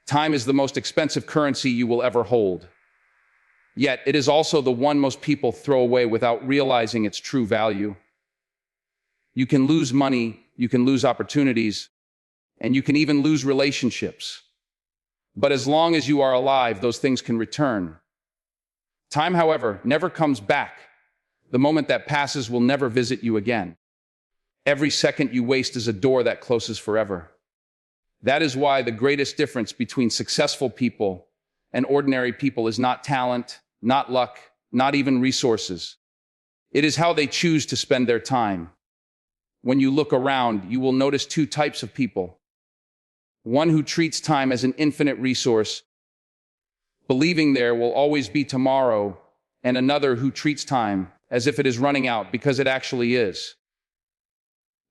Time is the most expensive currency you will ever hold. Yet, it is also the one most people throw away without realizing its true value. You can lose money, you can lose opportunities, and you can even lose relationships. But as long as you are alive, those things can return. Time, however, never comes back. The moment that passes will never visit you again. Every second you waste is a door that closes forever. That is why the greatest difference between successful people and ordinary people is not talent, not luck, not even resources. It is how they choose to spend their time. When you look around, you will notice two types of people. One who treats time as an infinite resource, believing there will always be tomorrow, and another who treats time as if it is running out because it actually is.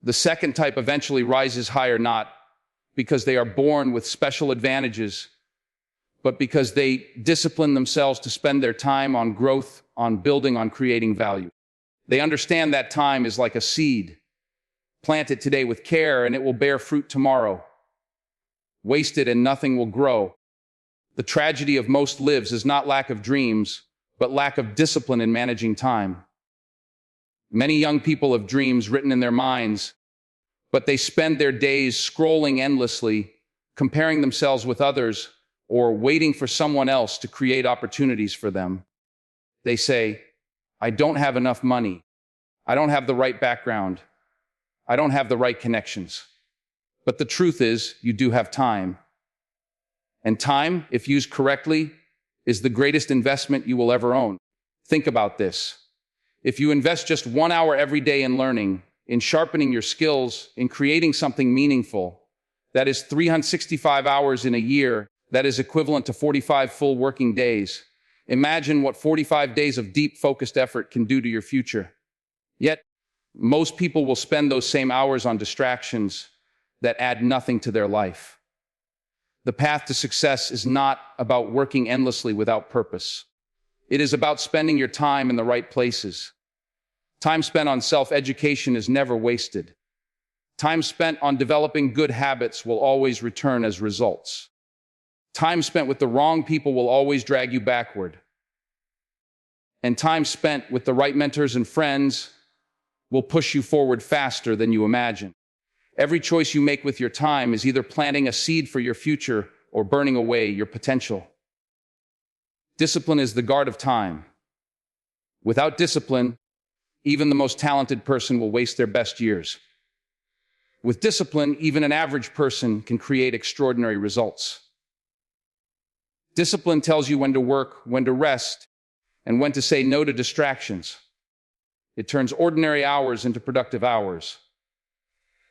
The second type eventually rises higher, not because they are born with special advantages, but because they discipline themselves to spend their time on growth, on building, on creating value. They understand that time is like a seed. Plant it today with care and it will bear fruit tomorrow. Waste it and nothing will grow. The tragedy of most lives is not lack of dreams, but lack of discipline in managing time. Many young people have dreams written in their minds, but they spend their days scrolling endlessly, comparing themselves with others, or waiting for someone else to create opportunities for them. They say, I don't have enough money. I don't have the right background. I don't have the right connections. But the truth is, you do have time. And time, if used correctly, is the greatest investment you will ever own. Think about this. If you invest just 1 hour every day in learning, in sharpening your skills, in creating something meaningful, that is 365 hours in a year, that is equivalent to 45 full working days. Imagine what 45 days of deep, focused effort can do to your future. Yet, most people will spend those same hours on distractions that add nothing to their life. The path to success is not about working endlessly without purpose. It is about spending your time in the right places. Time spent on self-education is never wasted. Time spent on developing good habits will always return as results. Time spent with the wrong people will always drag you backward. And time spent with the right mentors and friends will push you forward faster than you imagine. Every choice you make with your time is either planting a seed for your future or burning away your potential. Discipline is the guard of time. Without discipline, even the most talented person will waste their best years. With discipline, even an average person can create extraordinary results. Discipline tells you when to work, when to rest, and when to say no to distractions. It turns ordinary hours into productive hours.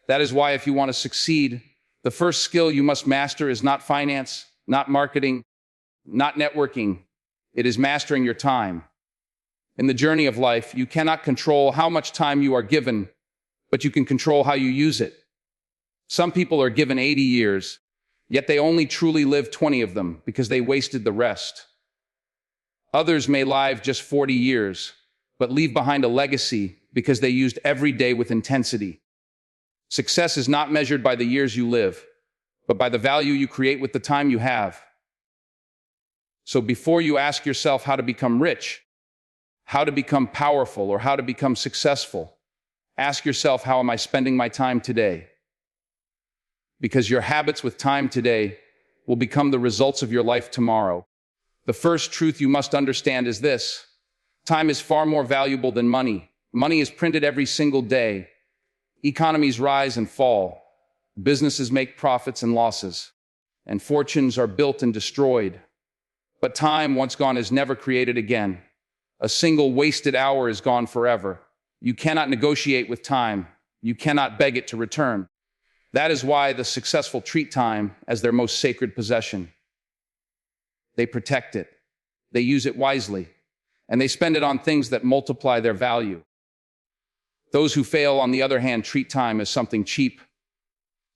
That is why if you want to succeed, the first skill you must master is not finance, not marketing, not networking. It is mastering your time. In the journey of life, you cannot control how much time you are given, but you can control how you use it. Some people are given 80 years, yet they only truly live 20 of them because they wasted the rest. Others may live just 40 years, but leave behind a legacy because they used every day with intensity. Success is not measured by the years you live, but by the value you create with the time you have. So before you ask yourself how to become rich, how to become powerful, or how to become successful, ask yourself, how am I spending my time today? Because your habits with time today will become the results of your life tomorrow. The first truth you must understand is this: time is far more valuable than money. Money is printed every single day. Economies rise and fall. Businesses make profits and losses. And fortunes are built and destroyed. But time, once gone, is never created again. A single wasted hour is gone forever. You cannot negotiate with time. You cannot beg it to return. That is why the successful treat time as their most sacred possession. They protect it. They use it wisely. And they spend it on things that multiply their value. Those who fail, on the other hand, treat time as something cheap,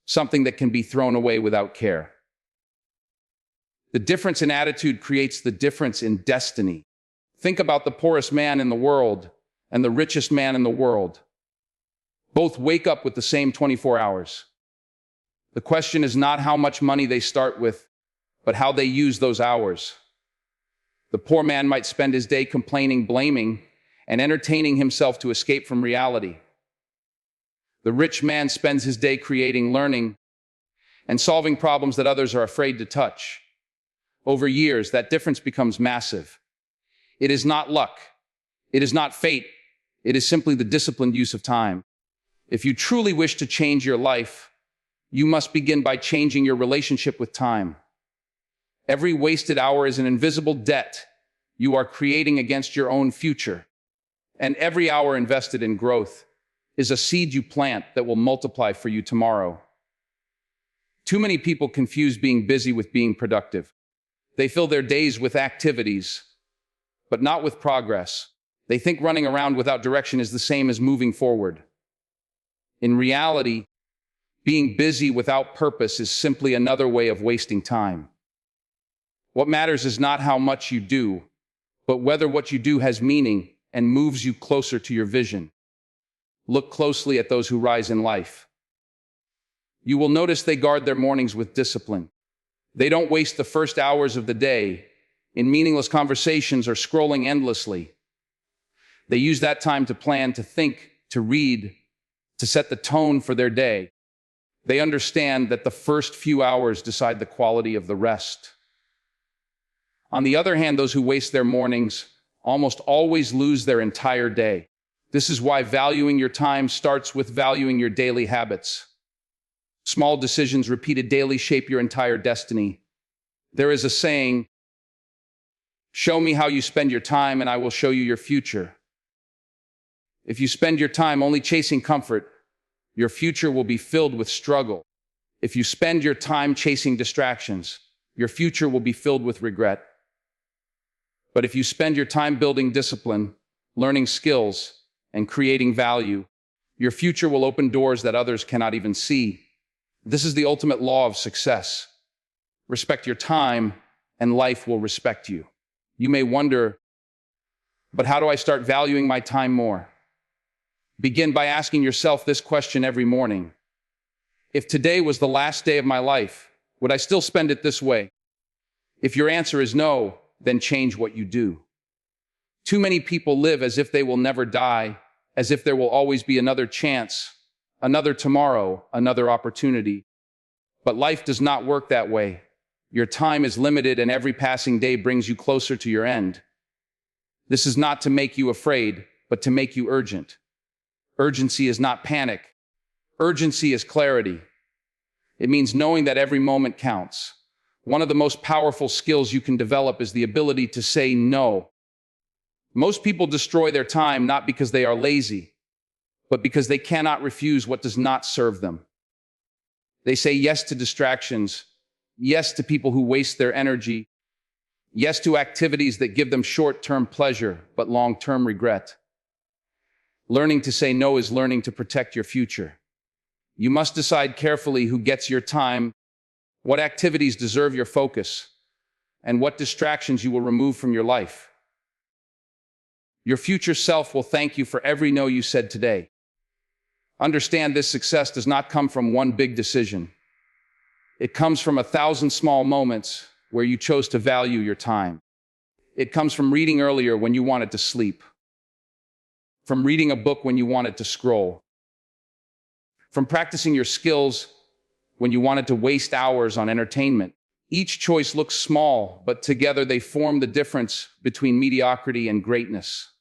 something that can be thrown away without care. The difference in attitude creates the difference in destiny. Think about the poorest man in the world and the richest man in the world. Both wake up with the same 24 hours. The question is not how much money they start with, but how they use those hours. The poor man might spend his day complaining, blaming, and entertaining himself to escape from reality. The rich man spends his day creating, learning, and solving problems that others are afraid to touch. Over years, that difference becomes massive. It is not luck. It is not fate. It is simply the disciplined use of time. If you truly wish to change your life, you must begin by changing your relationship with time. Every wasted hour is an invisible debt you are creating against your own future. And every hour invested in growth is a seed you plant that will multiply for you tomorrow. Too many people confuse being busy with being productive. They fill their days with activities, but not with progress. They think running around without direction is the same as moving forward. In reality, being busy without purpose is simply another way of wasting time. What matters is not how much you do, but whether what you do has meaning and moves you closer to your vision. Look closely at those who rise in life. You will notice they guard their mornings with discipline. They don't waste the first hours of the day in meaningless conversations or scrolling endlessly. They use that time to plan, to think, to read, to set the tone for their day. They understand that the first few hours decide the quality of the rest. On the other hand, those who waste their mornings almost always lose their entire day. This is why valuing your time starts with valuing your daily habits. Small decisions repeated daily shape your entire destiny. There is a saying, "Show me how you spend your time and I will show you your future." If you spend your time only chasing comfort, your future will be filled with struggle. If you spend your time chasing distractions, your future will be filled with regret. But if you spend your time building discipline, learning skills, and creating value, your future will open doors that others cannot even see. This is the ultimate law of success. Respect your time, and life will respect you. You may wonder, but how do I start valuing my time more? Begin by asking yourself this question every morning. If today was the last day of my life, would I still spend it this way? If your answer is no, then change what you do. Too many people live as if they will never die, as if there will always be another chance, another tomorrow, another opportunity. But life does not work that way. Your time is limited and every passing day brings you closer to your end. This is not to make you afraid, but to make you urgent. Urgency is not panic. Urgency is clarity. It means knowing that every moment counts. One of the most powerful skills you can develop is the ability to say no. Most people destroy their time not because they are lazy, but because they cannot refuse what does not serve them. They say yes to distractions, yes to people who waste their energy, yes to activities that give them short-term pleasure, but long-term regret. Learning to say no is learning to protect your future. You must decide carefully who gets your time, what activities deserve your focus, and what distractions you will remove from your life. Your future self will thank you for every no you said today. Understand this success does not come from one big decision. It comes from 1,000 small moments where you chose to value your time. It comes from reading earlier when you wanted to sleep, from reading a book when you wanted to scroll, from practicing your skills when you wanted to waste hours on entertainment. Each choice looks small, but together they form the difference between mediocrity and greatness.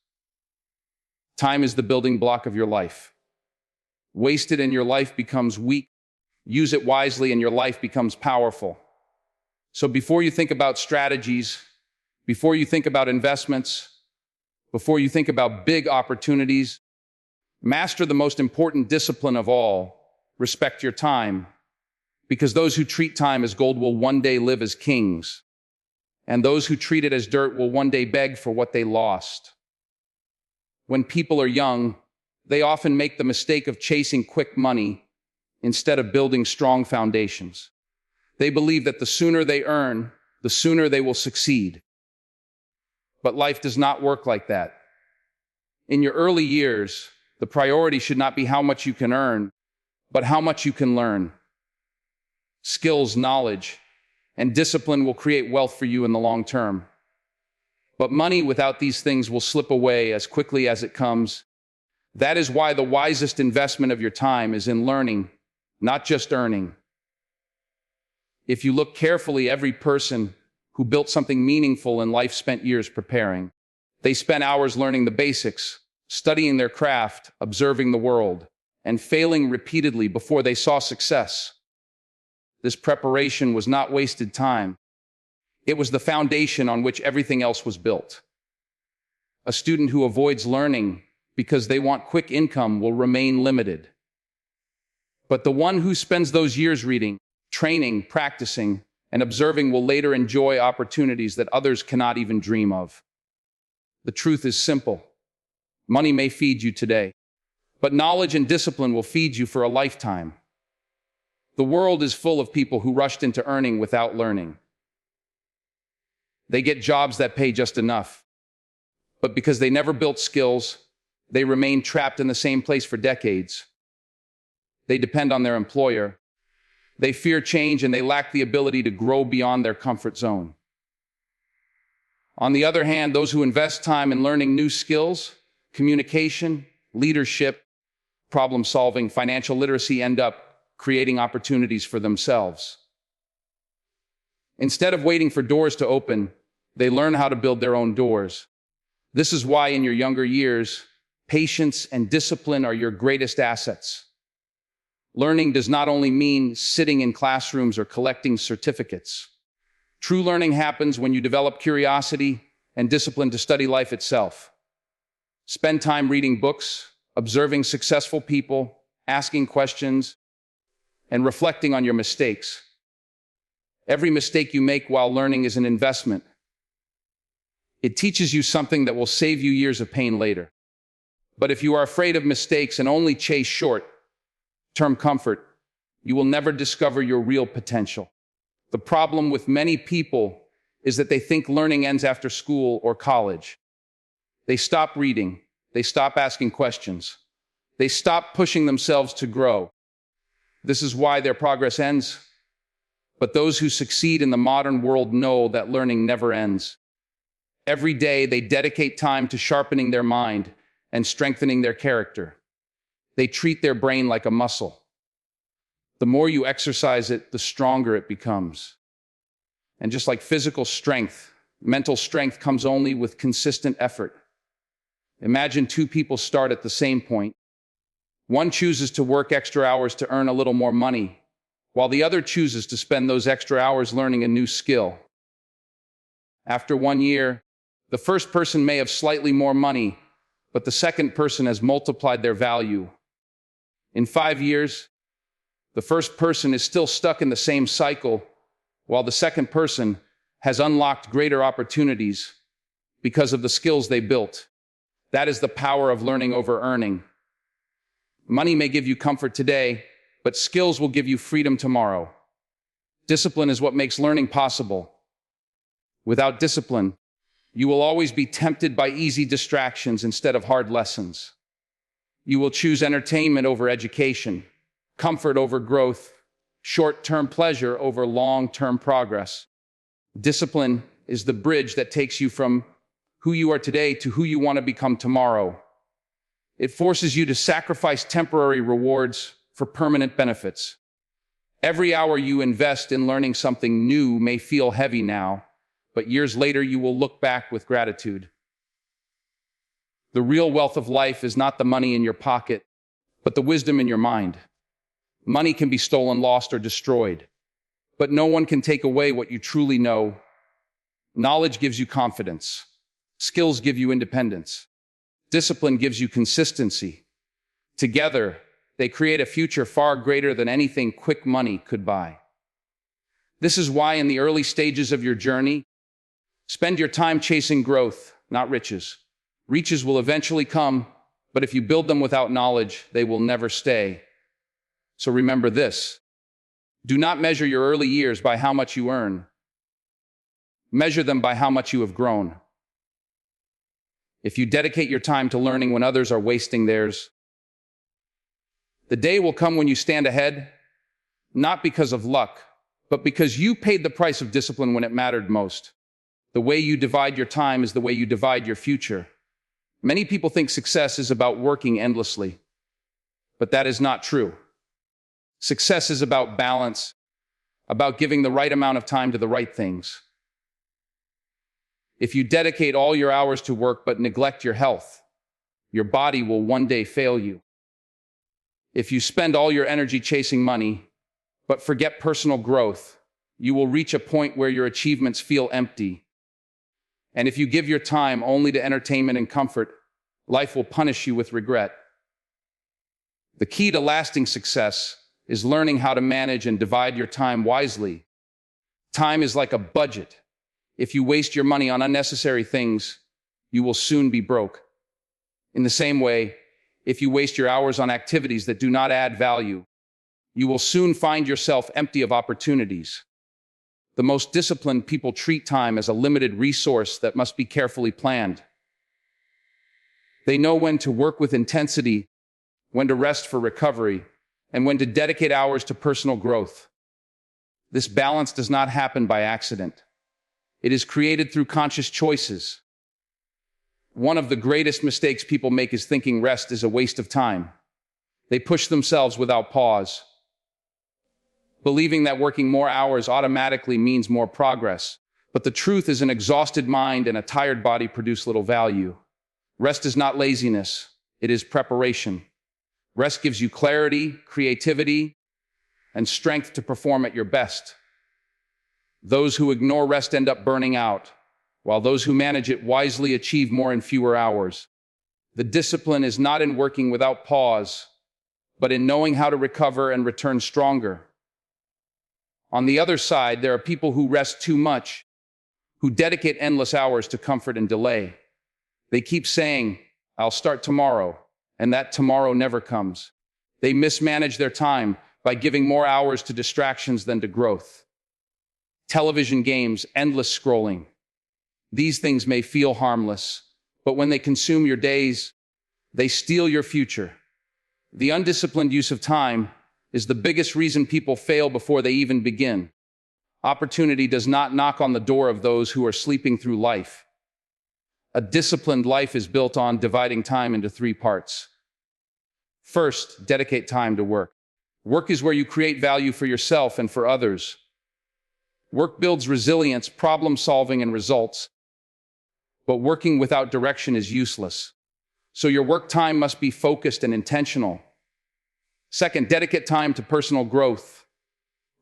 Time is the building block of your life. Waste it and your life becomes weak. Use it wisely and your life becomes powerful. So before you think about strategies, before you think about investments, before you think about big opportunities, master the most important discipline of all: respect your time. Because those who treat time as gold will one day live as kings, and those who treat it as dirt will one day beg for what they lost. When people are young, they often make the mistake of chasing quick money instead of building strong foundations. They believe that the sooner they earn, the sooner they will succeed. But life does not work like that. In your early years, the priority should not be how much you can earn, but how much you can learn. Skills, knowledge, and discipline will create wealth for you in the long term. But money without these things will slip away as quickly as it comes. That is why the wisest investment of your time is in learning, not just earning. If you look carefully, every person who built something meaningful in life spent years preparing. They spent hours learning the basics, studying their craft, observing the world, and failing repeatedly before they saw success. This preparation was not wasted time. It was the foundation on which everything else was built. A student who avoids learning because they want quick income will remain limited. But the one who spends those years reading, training, practicing, and observing will later enjoy opportunities that others cannot even dream of. The truth is simple. Money may feed you today, but knowledge and discipline will feed you for a lifetime. The world is full of people who rushed into earning without learning. They get jobs that pay just enough, but because they never built skills, they remain trapped in the same place for decades. They depend on their employer. They fear change and they lack the ability to grow beyond their comfort zone. On the other hand, those who invest time in learning new skills, communication, leadership, problem solving, financial literacy end up creating opportunities for themselves. Instead of waiting for doors to open, they learn how to build their own doors. This is why in your younger years, patience and discipline are your greatest assets. Learning does not only mean sitting in classrooms or collecting certificates. True learning happens when you develop curiosity and discipline to study life itself. Spend time reading books, observing successful people, asking questions, and reflecting on your mistakes. Every mistake you make while learning is an investment. It teaches you something that will save you years of pain later. But if you are afraid of mistakes and only chase short-term comfort, you will never discover your real potential. The problem with many people is that they think learning ends after school or college. They stop reading. They stop asking questions. They stop pushing themselves to grow. This is why their progress ends. But those who succeed in the modern world know that learning never ends. Every day, they dedicate time to sharpening their mind and strengthening their character. They treat their brain like a muscle. The more you exercise it, the stronger it becomes. And just like physical strength, mental strength comes only with consistent effort. Imagine two people start at the same point. One chooses to work extra hours to earn a little more money, while the other chooses to spend those extra hours learning a new skill. After 1 year, the first person may have slightly more money, but the second person has multiplied their value. In 5 years, the first person is still stuck in the same cycle, while the second person has unlocked greater opportunities because of the skills they built. That is the power of learning over earning. Money may give you comfort today, but skills will give you freedom tomorrow. Discipline is what makes learning possible. Without discipline, you will always be tempted by easy distractions instead of hard lessons. You will choose entertainment over education, comfort over growth, short-term pleasure over long-term progress. Discipline is the bridge that takes you from who you are today to who you want to become tomorrow. It forces you to sacrifice temporary rewards for permanent benefits. Every hour you invest in learning something new may feel heavy now, but years later you will look back with gratitude. The real wealth of life is not the money in your pocket, but the wisdom in your mind. Money can be stolen, lost, or destroyed, but no one can take away what you truly know. Knowledge gives you confidence. Skills give you independence. Discipline gives you consistency. Together, they create a future far greater than anything quick money could buy. This is why in the early stages of your journey, spend your time chasing growth, not riches. Riches will eventually come, but if you build them without knowledge, they will never stay. So remember this. Do not measure your early years by how much you earn. Measure them by how much you have grown. If you dedicate your time to learning when others are wasting theirs, the day will come when you stand ahead, not because of luck, but because you paid the price of discipline when it mattered most. The way you divide your time is the way you divide your future. Many people think success is about working endlessly, but that is not true. Success is about balance, about giving the right amount of time to the right things. If you dedicate all your hours to work but neglect your health, your body will one day fail you. If you spend all your energy chasing money but forget personal growth, you will reach a point where your achievements feel empty. And if you give your time only to entertainment and comfort, life will punish you with regret. The key to lasting success is learning how to manage and divide your time wisely. Time is like a budget. If you waste your money on unnecessary things, you will soon be broke. In the same way, if you waste your hours on activities that do not add value, you will soon find yourself empty of opportunities. The most disciplined people treat time as a limited resource that must be carefully planned. They know when to work with intensity, when to rest for recovery, and when to dedicate hours to personal growth. This balance does not happen by accident. It is created through conscious choices. One of the greatest mistakes people make is thinking rest is a waste of time. They push themselves without pause, believing that working more hours automatically means more progress. But the truth is, an exhausted mind and a tired body produce little value. Rest is not laziness, it is preparation. Rest gives you clarity, creativity, and strength to perform at your best. Those who ignore rest end up burning out, while those who manage it wisely achieve more in fewer hours. The discipline is not in working without pause, but in knowing how to recover and return stronger. On the other side, there are people who rest too much, who dedicate endless hours to comfort and delay. They keep saying, "I'll start tomorrow," and that tomorrow never comes. They mismanage their time by giving more hours to distractions than to growth. Television games, endless scrolling. These things may feel harmless, but when they consume your days, they steal your future. The undisciplined use of time is the biggest reason people fail before they even begin. Opportunity does not knock on the door of those who are sleeping through life. A disciplined life is built on dividing time into 3 parts. First, dedicate time to work. Work is where you create value for yourself and for others. Work builds resilience, problem solving, and results. But working without direction is useless. So your work time must be focused and intentional. Second, dedicate time to personal growth.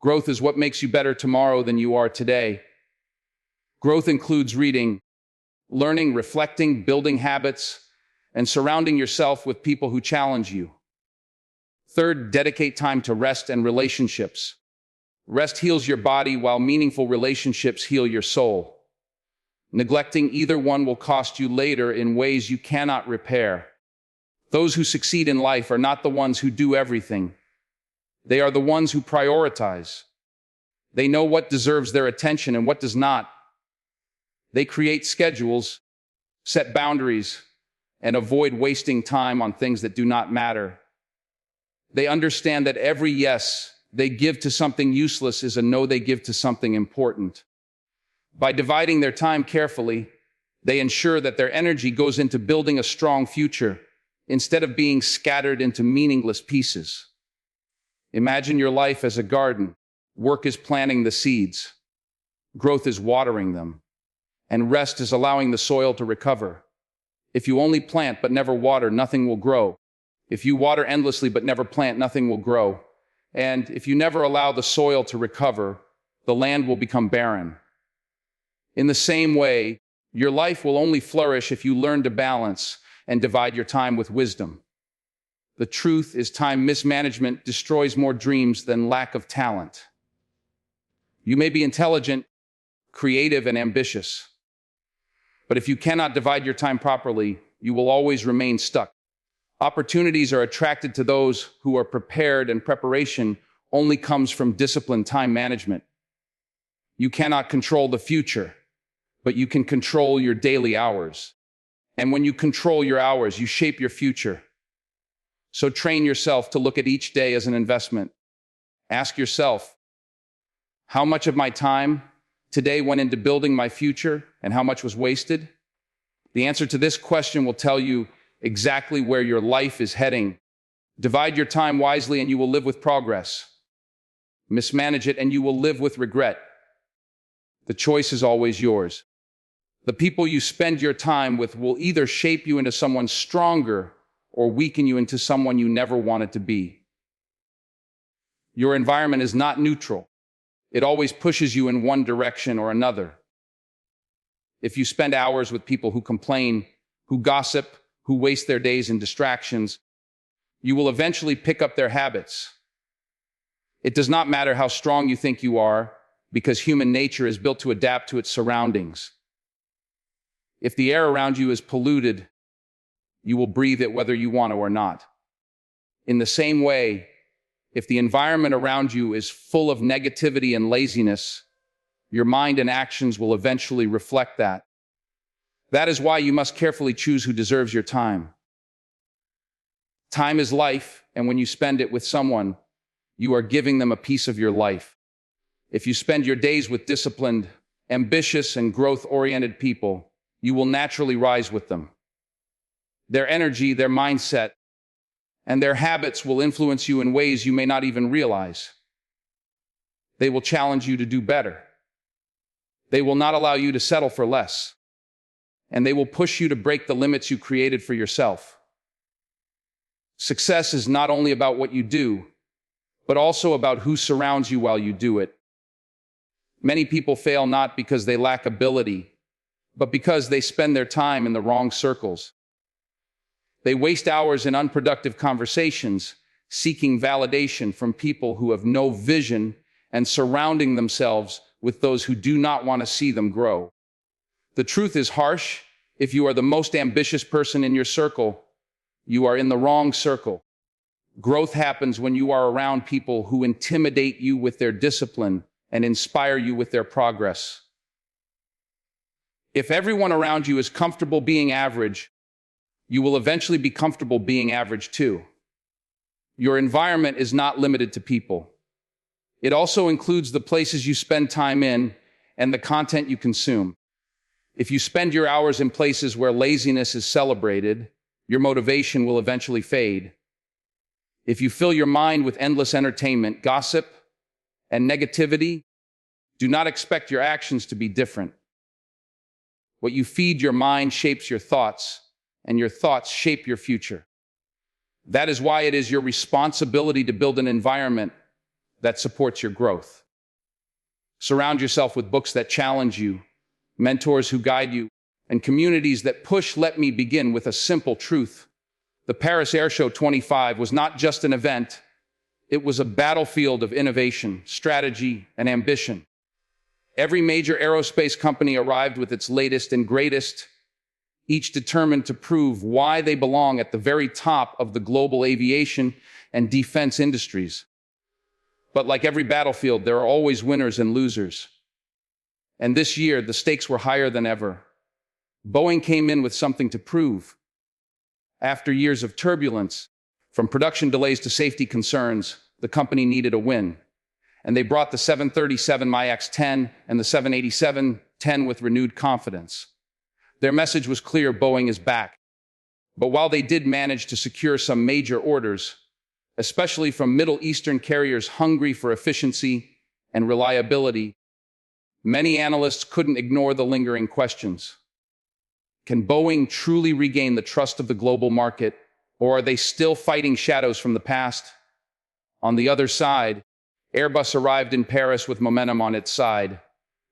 Growth is what makes you better tomorrow than you are today. Growth includes reading, learning, reflecting, building habits, and surrounding yourself with people who challenge you. Third, dedicate time to rest and relationships. Rest heals your body, while meaningful relationships heal your soul. Neglecting either one will cost you later in ways you cannot repair. Those who succeed in life are not the ones who do everything. They are the ones who prioritize. They know what deserves their attention and what does not. They create schedules, set boundaries, and avoid wasting time on things that do not matter. They understand that every yes they give to something useless is a no they give to something important. By dividing their time carefully, they ensure that their energy goes into building a strong future instead of being scattered into meaningless pieces. Imagine your life as a garden. Work is planting the seeds. Growth is watering them. And rest is allowing the soil to recover. If you only plant but never water, nothing will grow. If you water endlessly but never plant, nothing will grow. And if you never allow the soil to recover, the land will become barren. In the same way, your life will only flourish if you learn to balance and divide your time with wisdom. The truth is, time mismanagement destroys more dreams than lack of talent. You may be intelligent, creative, and ambitious, but if you cannot divide your time properly, you will always remain stuck. Opportunities are attracted to those who are prepared, and preparation only comes from disciplined time management. You cannot control the future, but you can control your daily hours. And when you control your hours, you shape your future. So train yourself to look at each day as an investment. Ask yourself, How much of my time today went into building my future and how much was wasted? The answer to this question will tell you exactly where your life is heading. Divide your time wisely and you will live with progress. Mismanage it and you will live with regret. The choice is always yours. The people you spend your time with will either shape you into someone stronger or weaken you into someone you never wanted to be. Your environment is not neutral. It always pushes you in one direction or another. If you spend hours with people who complain, who gossip, who waste their days in distractions, you will eventually pick up their habits. It does not matter how strong you think you are, because human nature is built to adapt to its surroundings. If the air around you is polluted, you will breathe it whether you want to or not. In the same way, if the environment around you is full of negativity and laziness, your mind and actions will eventually reflect that. That is why you must carefully choose who deserves your time. Time is life, and when you spend it with someone, you are giving them a piece of your life. If you spend your days with disciplined, ambitious, and growth-oriented people, you will naturally rise with them. Their energy, their mindset, and their habits will influence you in ways you may not even realize. They will challenge you to do better. They will not allow you to settle for less. And they will push you to break the limits you created for yourself. Success is not only about what you do, but also about who surrounds you while you do it. Many people fail not because they lack ability, but because they spend their time in the wrong circles. They waste hours in unproductive conversations, seeking validation from people who have no vision and surrounding themselves with those who do not want to see them grow. The truth is harsh. If you are the most ambitious person in your circle, you are in the wrong circle. Growth happens when you are around people who intimidate you with their discipline and inspire you with their progress. If everyone around you is comfortable being average, you will eventually be comfortable being average too. Your environment is not limited to people. It also includes the places you spend time in and the content you consume. If you spend your hours in places where laziness is celebrated, your motivation will eventually fade. If you fill your mind with endless entertainment, gossip, and negativity, do not expect your actions to be different. What you feed your mind shapes your thoughts, and your thoughts shape your future. That is why it is your responsibility to build an environment that supports your growth. Surround yourself with books that challenge you, mentors who guide you, and communities that push. Let me begin with a simple truth. The Paris Air Show 25 was not just an event. It was a battlefield of innovation, strategy, and ambition. Every major aerospace company arrived with its latest and greatest, each determined to prove why they belong at the very top of the global aviation and defense industries. But like every battlefield, there are always winners and losers. And this year, the stakes were higher than ever. Boeing came in with something to prove. After years of turbulence, from production delays to safety concerns, the company needed a win. And they brought the 737 MAX 10 and the 787-10 with renewed confidence. Their message was clear: Boeing is back. But while they did manage to secure some major orders, especially from Middle Eastern carriers hungry for efficiency and reliability, many analysts couldn't ignore the lingering questions. Can Boeing truly regain the trust of the global market, or are they still fighting shadows from the past? On the other side, Airbus arrived in Paris with momentum on its side.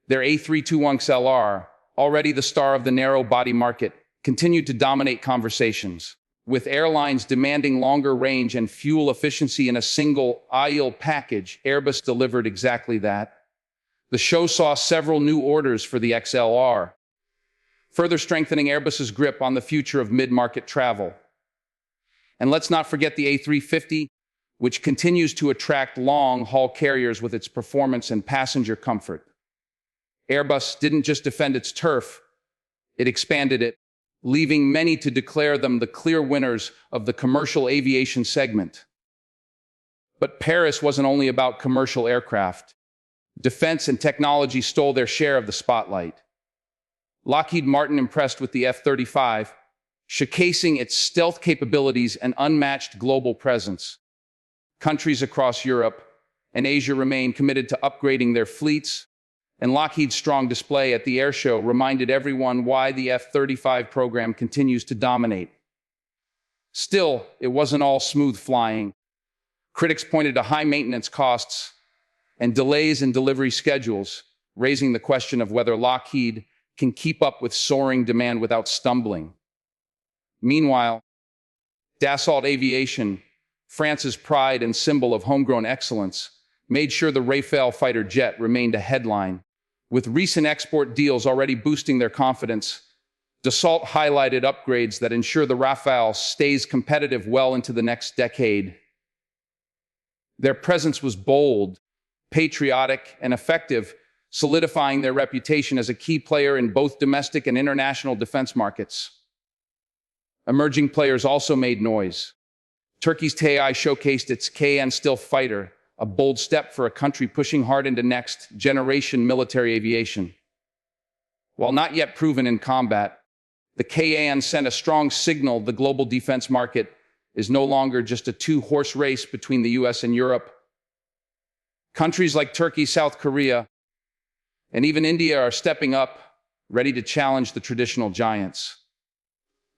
Their A321XLR, already the star of the narrow-body market, continued to dominate conversations. With airlines demanding longer range and fuel efficiency in a single-aisle package, Airbus delivered exactly that. The show saw several new orders for the XLR, further strengthening Airbus's grip on the future of mid-market travel. And let's not forget the A350, which continues to attract long-haul carriers with its performance and passenger comfort. Airbus didn't just defend its turf, it expanded it, leaving many to declare them the clear winners of the commercial aviation segment. But Paris wasn't only about commercial aircraft. Defense and technology stole their share of the spotlight. Lockheed Martin impressed with the F-35, showcasing its stealth capabilities and unmatched global presence. Countries across Europe and Asia remain committed to upgrading their fleets, and Lockheed's strong display at the air show reminded everyone why the F-35 program continues to dominate. Still, it wasn't all smooth flying. Critics pointed to high maintenance costs and delays in delivery schedules, raising the question of whether Lockheed can keep up with soaring demand without stumbling. Meanwhile, Dassault Aviation, France's pride and symbol of homegrown excellence, made sure the Rafale fighter jet remained a headline. With recent export deals already boosting their confidence, Dassault highlighted upgrades that ensure the Rafale stays competitive well into the next decade. Their presence was bold, patriotic, and effective, solidifying their reputation as a key player in both domestic and international defense markets. Emerging players also made noise. Turkey's TAI showcased its KN Stealth fighter, a bold step for a country pushing hard into next-generation military aviation. While not yet proven in combat, the KN sent a strong signal the global defense market is no longer just a two-horse race between the US and Europe. Countries like Turkey, South Korea, and even India are stepping up, ready to challenge the traditional giants.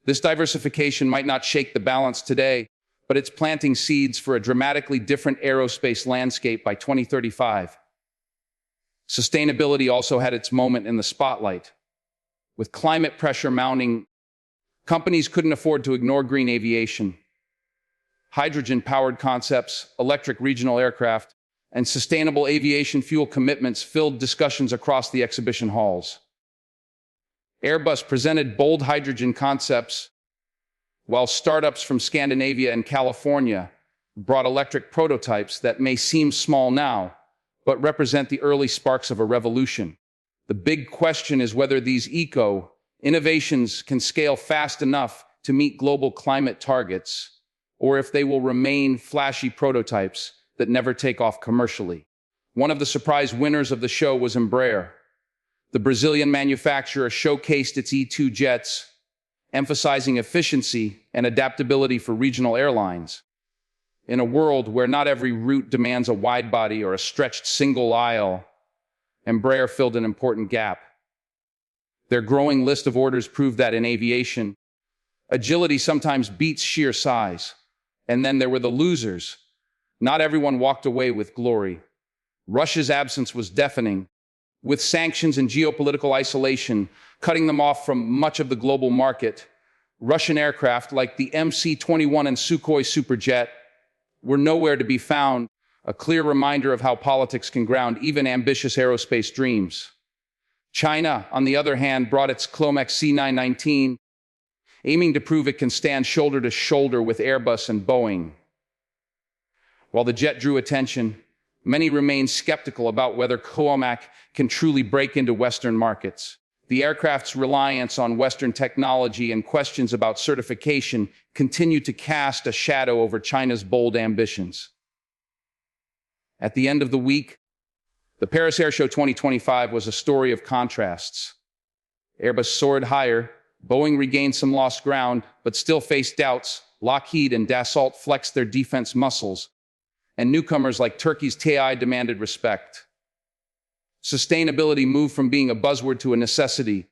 This diversification might not shake the balance today, but it's planting seeds for a dramatically different aerospace landscape by 2035. Sustainability also had its moment in the spotlight. With climate pressure mounting, companies couldn't afford to ignore green aviation. Hydrogen-powered concepts, electric regional aircraft, and sustainable aviation fuel commitments filled discussions across the exhibition halls. Airbus presented bold hydrogen concepts, while startups from Scandinavia and California brought electric prototypes that may seem small now, but represent the early sparks of a revolution. The big question is whether these eco-innovations can scale fast enough to meet global climate targets, or if they will remain flashy prototypes that never take off commercially. One of the surprise winners of the show was Embraer. The Brazilian manufacturer showcased its E2 jets, emphasizing efficiency and adaptability for regional airlines. In a world where not every route demands a wide body or a stretched single aisle, Embraer filled an important gap. Their growing list of orders proved that in aviation, agility sometimes beats sheer size. And then there were the losers. Not everyone walked away with glory. Russia's absence was deafening, with sanctions and geopolitical isolation cutting them off from much of the global market. Russian aircraft like the MC-21 and Sukhoi Superjet were nowhere to be found, a clear reminder of how politics can ground even ambitious aerospace dreams. China, on the other hand, brought its Clomex C919, aiming to prove it can stand shoulder to shoulder with Airbus and Boeing. While the jet drew attention, many remain skeptical about whether Comac can truly break into Western markets. The aircraft's reliance on Western technology and questions about certification continue to cast a shadow over China's bold ambitions. At the end of the week, the Paris Air Show 2025 was a story of contrasts. Airbus soared higher, Boeing regained some lost ground, but still faced doubts. Lockheed and Dassault flexed their defense muscles, and newcomers like Turkey's TAI demanded respect. Sustainability moved from being a buzzword to a necessity,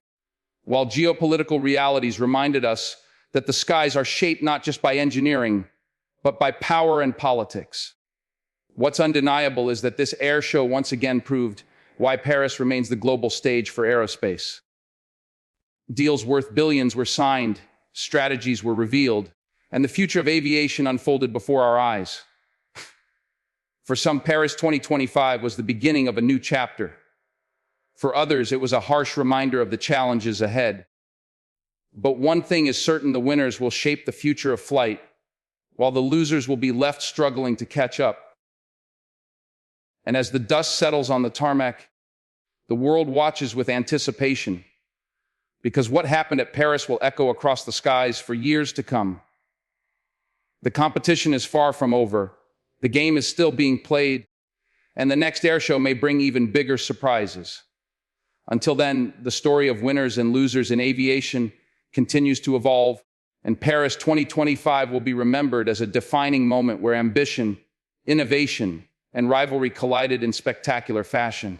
while geopolitical realities reminded us that the skies are shaped not just by engineering, but by power and politics. What's undeniable is that this air show once again proved why Paris remains the global stage for aerospace. Deals worth billions were signed, strategies were revealed, and the future of aviation unfolded before our eyes. For some, Paris 2025 was the beginning of a new chapter. For others, it was a harsh reminder of the challenges ahead. But one thing is certain: the winners will shape the future of flight, while the losers will be left struggling to catch up. And as the dust settles on the tarmac, the world watches with anticipation, because what happened at Paris will echo across the skies for years to come. The competition is far from over. The game is still being played, and the next air show may bring even bigger surprises. Until then, the story of winners and losers in aviation continues to evolve, and Paris 2025 will be remembered as a defining moment where ambition, innovation, and rivalry collided in spectacular fashion.